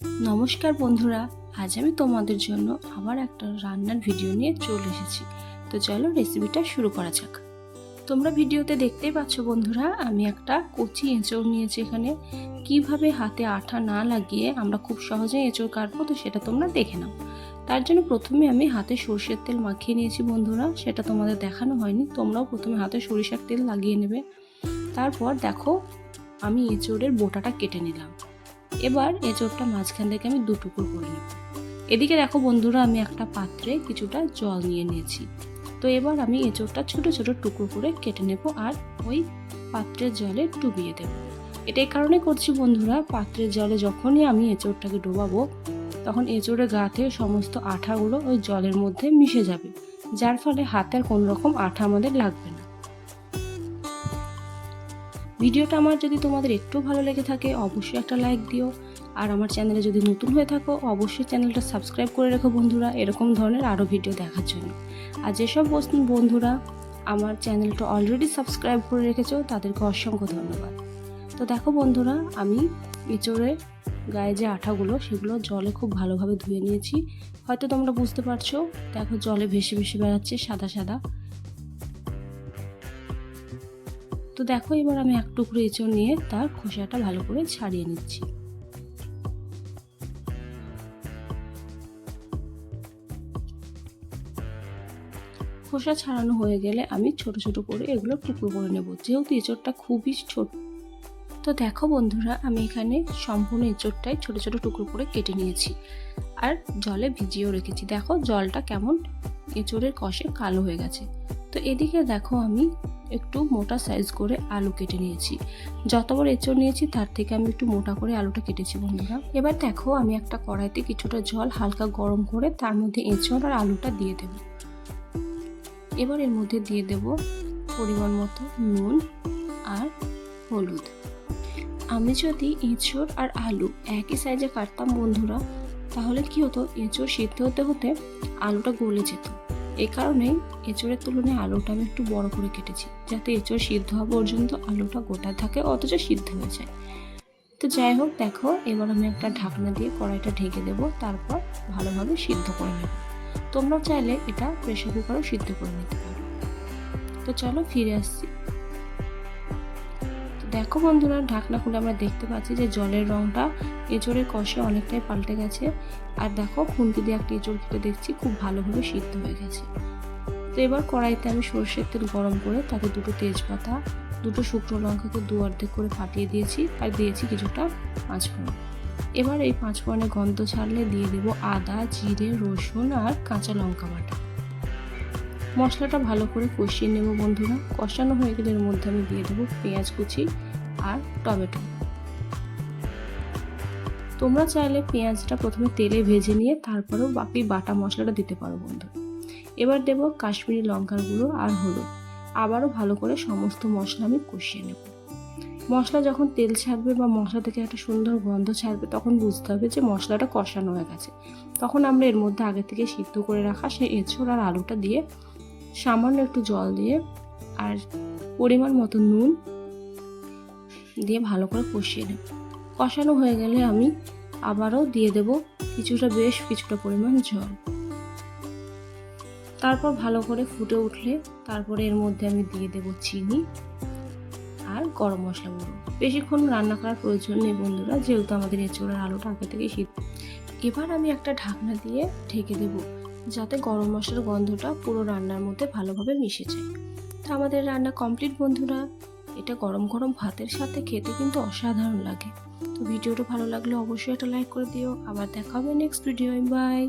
নমস্কার বন্ধুরা, আজ আমি তোমাদের জন্য আবার একটা রান্নার ভিডিও নিয়ে চলে এসেছি। তো চলো রেসিপিটা শুরু করা যাক। তোমরা ভিডিওতে দেখতেই পাচ্ছ বন্ধুরা, আমি একটা কচি এঁচড় নিয়েছি। এখানে কিভাবে হাতে আঠা না লাগিয়ে আমরা খুব সহজেই এঁচড় কাটবো, তো সেটা তোমরা দেখে নাও। তার জন্য প্রথমে আমি হাতে সরষের তেল মাখিয়ে নিয়েছি বন্ধুরা, সেটা তোমাদের দেখানো হয়নি। তোমরাও প্রথমে হাতে সরিষার তেল লাগিয়ে নেবে। তারপর দেখো আমি এঁচড়ের বোটাটা কেটে নিলাম। এবার এঁচড়টা মাঝখান থেকে আমি দু টুকরো করে নেব। এদিকে দেখো বন্ধুরা, আমি একটা পাত্রে কিছুটা জল নিয়ে নিয়েছি। তো এবার আমি এঁচড়টা ছোট ছোট টুকরো করে কেটে নেব আর ওই পাত্রের জলে ডুবিয়ে দেব। এটা এই কারণে করছি বন্ধুরা, পাত্রের জলে যখনই আমি এঁচড়টাকে ডোবাবো তখন এঁচড়ের গা থেকে সমস্ত আঠাগুলো ওই জলের মধ্যে মিশে যাবে, যার ফলে হাতে আর কোনো রকম আঠা আমাদের লাগবে না। ভিডিওটা আমার যদি তোমাদের একটু ভালো লেগে থাকে অবশ্যই একটা লাইক দিও, আর আমার চ্যানেলে যদি নতুন হয়ে থাকো অবশ্যই চ্যানেলটা সাবস্ক্রাইব করে রেখো বন্ধুরা, এরকম ধরনের আরও ভিডিও দেখার জন্য। আর যেসব বন্ধুরা আমার চ্যানেলটা অলরেডি সাবস্ক্রাইব করে রেখেছো তাদেরকে অসংখ্য ধন্যবাদ। তো দেখো বন্ধুরা, আমি এঁচড়ের গায়ে যে আঠাগুলো সেগুলো জলে খুব ভালোভাবে ধুয়ে নিয়েছি। হয়তো তোমরা বুঝতে পারছো, দেখো জলে ভেসে ভেসে বেড়াচ্ছে সাদা সাদা। তো দেখো এবার আমি এক টুকরো এঁচড় নিয়ে তার খোসাটা ভালো করে ছাড়িয়ে নিচ্ছি। খোসা ছাড়ানো হয়ে গেলে আমি ছোট ছোট করে এগুলো টুকরো করে নেব, যেহেতু এঁচড়টা খুবই ছোট। তো দেখো বন্ধুরা, আমি এখানে সম্পূর্ণ এঁচড়টাই ছোট ছোট টুকরো করে কেটে নিয়েছি আর জলে ভিজিয়েও রেখেছি। দেখো জলটা কেমন এঁচড়ের কষে কালো হয়ে গেছে। তো এদিকে দেখো আমি একটু মোটা সাইজ করে আলু কেটে নিয়েছি। যত বড় এঁচড় নিয়েছি তার থেকে আমি একটু মোটা করে আলুটা কেটেছি বন্ধুরা। এবার দেখো আমি একটা কড়াইতে কিছুটা জল হালকা গরম করে তার মধ্যে এঁচড় আর আলুটা দিয়ে দেব। এবার এর মধ্যে দিয়ে দেব পরিমাণ মতো নুন আর হলুদ। আমি যদি এঁচড় আর আলু একই সাইজে কাটতাম বন্ধুরা, তাহলে কি হতো, এঁচড় সিদ্ধ হতে হতে আলুটা গলে যেত। এই কারণেই এঁচড়ের তুলনায় আলুটা আমি একটু বড় করে কেটেছি, যাতে এঁচড় সিদ্ধ হওয়া পর্যন্ত আলুটা গোটা থাকে অথচ সিদ্ধ হয়ে যায়। তো যাই হোক, দেখো এবার আমি একটা ঢাকনা দিয়ে কড়াইটা ঢেকে দেবো, তারপর ভালোভাবে সিদ্ধ করে নেব। তোমরা চাইলে এটা প্রেসার কুকারেও সিদ্ধ করে নিতে পারো। তো চলো ফিরে আসছি। দেখো বন্ধুরা, ঢাকনা খুলে আমরা দেখতে পাচ্ছি যে জলের রঙটা এঁচড়ের কষে অনেকটাই পাল্টে গেছে। আর দেখো খুন্তি দিয়ে একটা এঁচড় কেটে দেখছি খুব ভালোভাবে সিদ্ধ হয়ে গেছে। তো এবার কড়াইতে আমি সরষের তেল গরম করে তাতে দুটো তেজপাতা, দুটো শুকনো লঙ্কাকে দু অর্ধেক করে ফাটিয়ে দিয়েছি আর দিয়েছি কিছুটা পাঁচফোড়ন। এবার এই পাঁচফোড়নের গন্ধ ছাড়লে দিয়ে দেবো আদা, জিরে, রসুন আর কাঁচা লঙ্কা বাটা। মশলাটা ভালো করে কষিয়ে নেব বন্ধুরা। কষানো হয়ে গেলে এর মধ্যে আমি দিয়ে দেবো পেঁয়াজ কুচি আর টমেটো। তোমরা চাইলে পেঁয়াজটা প্রথমে তেলে ভেজে নিয়ে তারপরেও বাকি বাটা মশলাটা দিতে পারো বন্ধু। এবার দেব কাশ্মীরি লঙ্কার গুঁড়ো আর হলুদ। আবারও ভালো করে সমস্ত মশলা আমি কষিয়ে নেব। মশলা যখন তেল ছাড়বে বা মশলা থেকে একটা সুন্দর গন্ধ ছাড়বে তখন বুঝতে হবে যে মশলাটা কষানো হয়ে গেছে। তখন আমরা এর মধ্যে আগে থেকে সিদ্ধ করে রাখা সেই এঁচড় আর আলুটা দিয়ে সামান্য একটু জল দিয়ে আর পরিমাণ মতো নুন দিয়ে ভালো করে কষিয়ে নেব। কষানো হয়ে গেলে আমি আবারও দিয়ে দেব বেশ কিছুটা পরিমাণ জল। তারপর ভালো করে ফুটে উঠলে তারপরে এর মধ্যে আমি দিয়ে দেব চিনি আর গরম মশলা গুঁড়ো। বেশিক্ষণ রান্না করার প্রয়োজন নেই বন্ধুরা, যেহেতু আমাদের এঁচড় আর আলুটা আগে থেকে সিদ্ধ। এবার আমি একটা ঢাকনা দিয়ে ঢেকে দেব, যাতে গরম মশলার গন্ধটা পুরো রান্নার মধ্যে ভালোভাবে মিশে যায়। তো আমাদের রান্না কমপ্লিট বন্ধুরা। এটা গরম গরম ভাতের সাথে খেতে কিন্তু অসাধারণ লাগে। তো ভিডিওটা ভালো লাগলে অবশ্যই একটা লাইক করে দিও। আবার দেখা হবে নেক্সট ভিডিও। বাই।